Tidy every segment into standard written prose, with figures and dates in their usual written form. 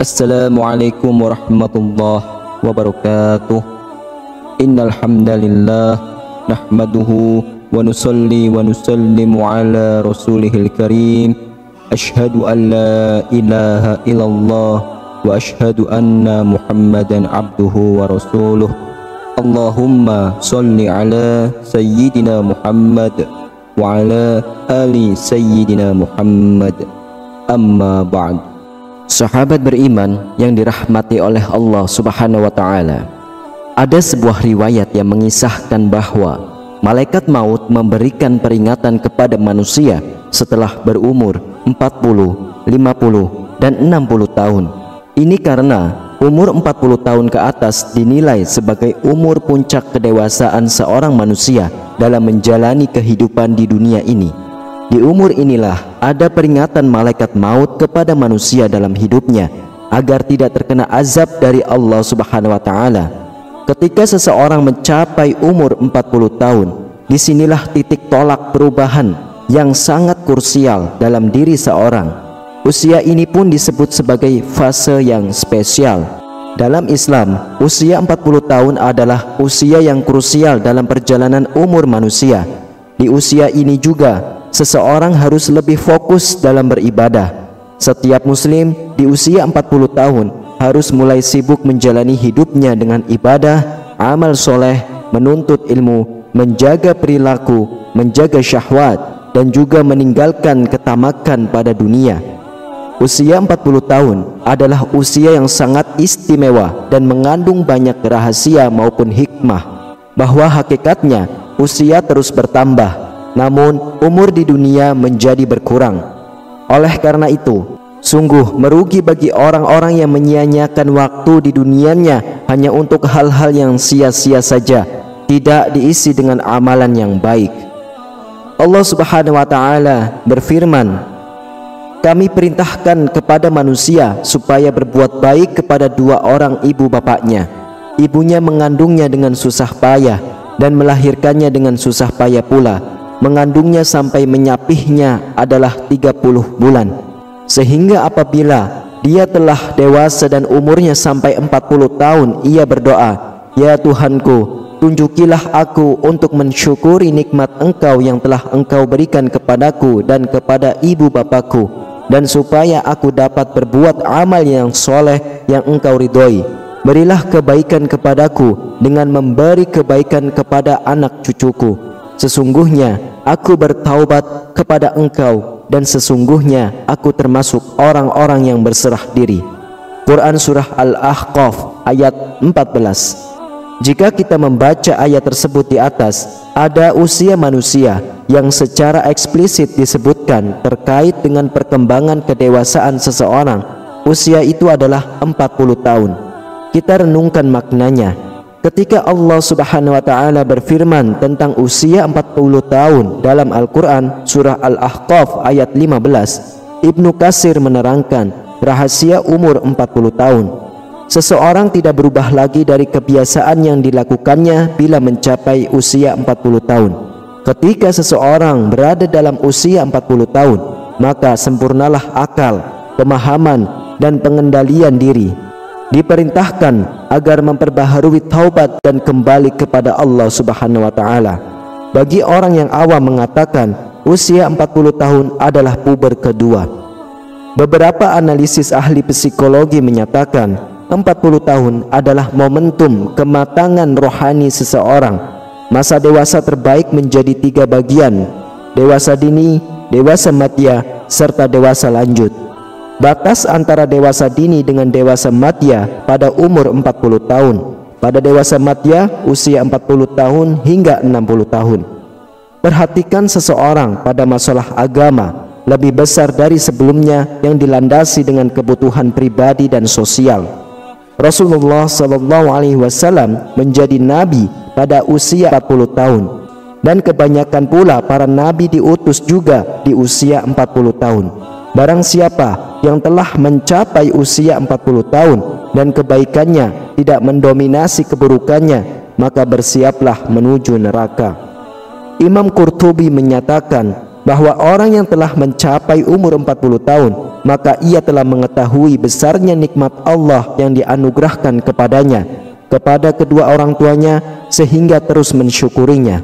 Assalamualaikum warahmatullahi wabarakatuh. Innal hamdalillah nahmaduhu wa nusalli wa nusallimu ala rasulihil karim. Ashhadu an la ilaha illallah wa ashhadu anna Muhammadan abduhu wa rasuluh. Allahumma salli ala sayyidina Muhammad wa ala ali sayyidina Muhammad. Amma ba'd. Sahabat beriman yang dirahmati oleh Allah Subhanahu wa taala, ada sebuah riwayat yang mengisahkan bahwa malaikat maut memberikan peringatan kepada manusia setelah berumur 40, 50 dan 60 tahun. Ini karena umur 40 tahun ke atas dinilai sebagai umur puncak kedewasaan seorang manusia dalam menjalani kehidupan di dunia ini. Di umur inilah ada peringatan malaikat maut kepada manusia dalam hidupnya agar tidak terkena azab dari Allah Subhanahu wa taala. Ketika seseorang mencapai umur 40 tahun, disinilah titik tolak perubahan yang sangat krusial dalam diri seorang. Usia ini pun disebut sebagai fase yang spesial. Dalam Islam, usia 40 tahun adalah usia yang krusial dalam perjalanan umur manusia. Di usia ini juga seseorang harus lebih fokus dalam beribadah. Setiap muslim di usia 40 tahun harus mulai sibuk menjalani hidupnya dengan ibadah, amal soleh, menuntut ilmu, menjaga perilaku, menjaga syahwat, dan juga meninggalkan ketamakan pada dunia. Usia 40 tahun adalah usia yang sangat istimewa dan mengandung banyak rahasia maupun hikmah, bahwa hakikatnya usia terus bertambah, namun umur di dunia menjadi berkurang. Oleh karena itu, sungguh merugi bagi orang-orang yang menyia-nyiakan waktu di dunianya hanya untuk hal-hal yang sia-sia saja, tidak diisi dengan amalan yang baik. Allah Subhanahu wa taala berfirman, "Kami perintahkan kepada manusia supaya berbuat baik kepada dua orang ibu bapaknya. Ibunya mengandungnya dengan susah payah dan melahirkannya dengan susah payah pula. Mengandungnya sampai menyapihnya adalah 30 bulan. Sehingga apabila dia telah dewasa dan umurnya sampai 40 tahun, ia berdoa, 'Ya Tuhanku, tunjukilah aku untuk mensyukuri nikmat Engkau yang telah Engkau berikan kepadaku dan kepada ibu bapakku, dan supaya aku dapat berbuat amal yang soleh yang Engkau ridhoi. Berilah kebaikan kepadaku dengan memberi kebaikan kepada anak cucuku. Sesungguhnya aku bertaubat kepada Engkau, dan sesungguhnya aku termasuk orang-orang yang berserah diri.'" Quran Surah Al-Ahqaf ayat 14. Jika kita membaca ayat tersebut di atas, ada usia manusia yang secara eksplisit disebutkan terkait dengan perkembangan kedewasaan seseorang. Usia itu adalah 40 tahun. Kita renungkan maknanya. Ketika Allah Subhanahu wa taala berfirman tentang usia 40 tahun dalam Al-Quran Surah Al-Ahqaf ayat 15, Ibnu Katsir menerangkan rahasia umur 40 tahun. Seseorang tidak berubah lagi dari kebiasaan yang dilakukannya bila mencapai usia 40 tahun. Ketika seseorang berada dalam usia 40 tahun, maka sempurnalah akal, pemahaman, dan pengendalian diri. Diperintahkan agar memperbaharui taubat dan kembali kepada Allah Subhanahu wa taala. Bagi orang yang awam mengatakan usia 40 tahun adalah puber kedua. Beberapa analisis ahli psikologi menyatakan 40 tahun adalah momentum kematangan rohani seseorang. Masa dewasa terbaik menjadi 3 bagian: dewasa dini, dewasa madya, serta dewasa lanjut. Batas antara dewasa dini dengan dewasa madya pada umur 40 tahun. Pada dewasa madya usia 40 tahun hingga 60 tahun. Perhatikan seseorang pada masalah agama lebih besar dari sebelumnya yang dilandasi dengan kebutuhan pribadi dan sosial. Rasulullah SAW menjadi nabi pada usia 40 tahun, dan kebanyakan pula para nabi diutus juga di usia 40 tahun. Barang siapa yang telah mencapai usia 40 tahun dan kebaikannya tidak mendominasi keburukannya, maka bersiaplah menuju neraka. Imam Qurtubi menyatakan bahwa orang yang telah mencapai umur 40 tahun maka ia telah mengetahui besarnya nikmat Allah yang dianugerahkan kepadanya, kepada kedua orang tuanya, sehingga terus mensyukurinya.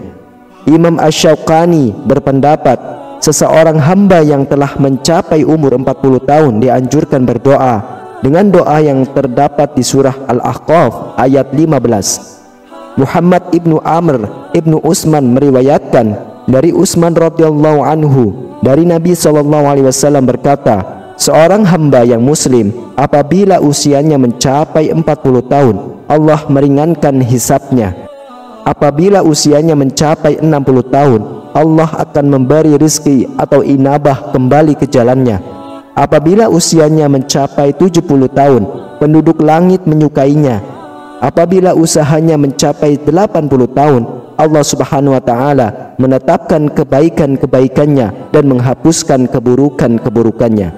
Imam Asy-Syaukani berpendapat, seseorang hamba yang telah mencapai umur 40 tahun dianjurkan berdoa dengan doa yang terdapat di surah Al-Ahqaf ayat 15. Muhammad ibnu Amr ibnu Utsman meriwayatkan dari Utsman radhiyallahu anhu dari Nabi SAW berkata, seorang hamba yang muslim apabila usianya mencapai 40 tahun, Allah meringankan hisabnya. Apabila usianya mencapai 60 tahun, Allah akan memberi rizki atau inabah kembali ke jalannya. Apabila usianya mencapai 70 tahun, penduduk langit menyukainya. Apabila usahanya mencapai 80 tahun, Allah Subhanahu wa Ta'ala menetapkan kebaikan-kebaikannya dan menghapuskan keburukan-keburukannya.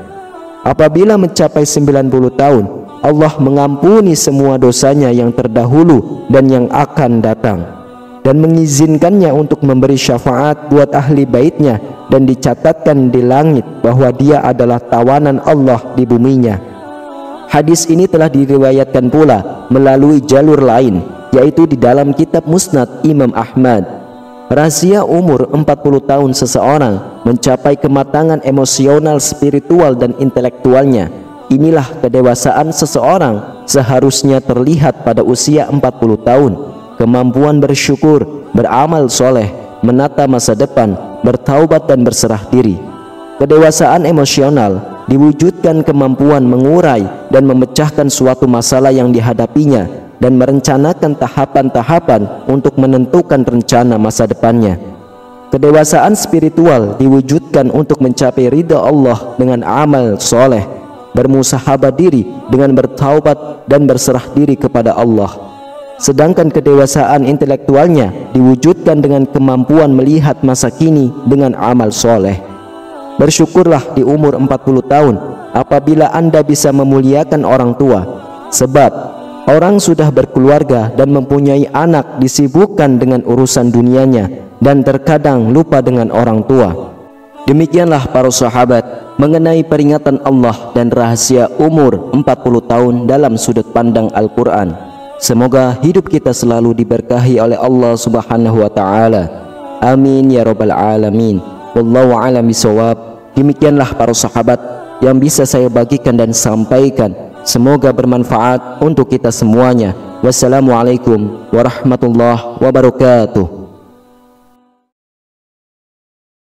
Apabila mencapai 90 tahun, Allah mengampuni semua dosanya yang terdahulu dan yang akan datang, dan mengizinkannya untuk memberi syafaat buat ahli baitnya, dan dicatatkan di langit bahwa dia adalah tawanan Allah di buminya. Hadis ini telah diriwayatkan pula melalui jalur lain, yaitu di dalam kitab Musnad Imam Ahmad. Rahasia umur 40 tahun seseorang mencapai kematangan emosional, spiritual, dan intelektualnya. Inilah kedewasaan seseorang seharusnya terlihat pada usia 40 tahun. Kemampuan bersyukur, beramal soleh, menata masa depan, bertaubat dan berserah diri. Kedewasaan emosional diwujudkan kemampuan mengurai dan memecahkan suatu masalah yang dihadapinya dan merencanakan tahapan-tahapan untuk menentukan rencana masa depannya. Kedewasaan spiritual diwujudkan untuk mencapai ridha Allah dengan amal soleh, bermusahabah diri dengan bertaubat dan berserah diri kepada Allah. Sedangkan kedewasaan intelektualnya diwujudkan dengan kemampuan melihat masa kini dengan amal soleh. Bersyukurlah di umur 40 tahun apabila Anda bisa memuliakan orang tua, sebab orang sudah berkeluarga dan mempunyai anak disibukkan dengan urusan dunianya dan terkadang lupa dengan orang tua. Demikianlah para sahabat mengenai peringatan Allah dan rahasia umur 40 tahun dalam sudut pandang Al-Quran. Semoga hidup kita selalu diberkahi oleh Allah Subhanahu wa Ta'ala. Amin ya rabbal alamin. Wallahu a'lam bishawab. Demikianlah para sahabat yang bisa saya bagikan dan sampaikan. Semoga bermanfaat untuk kita semuanya. Wassalamualaikum warahmatullahi wabarakatuh.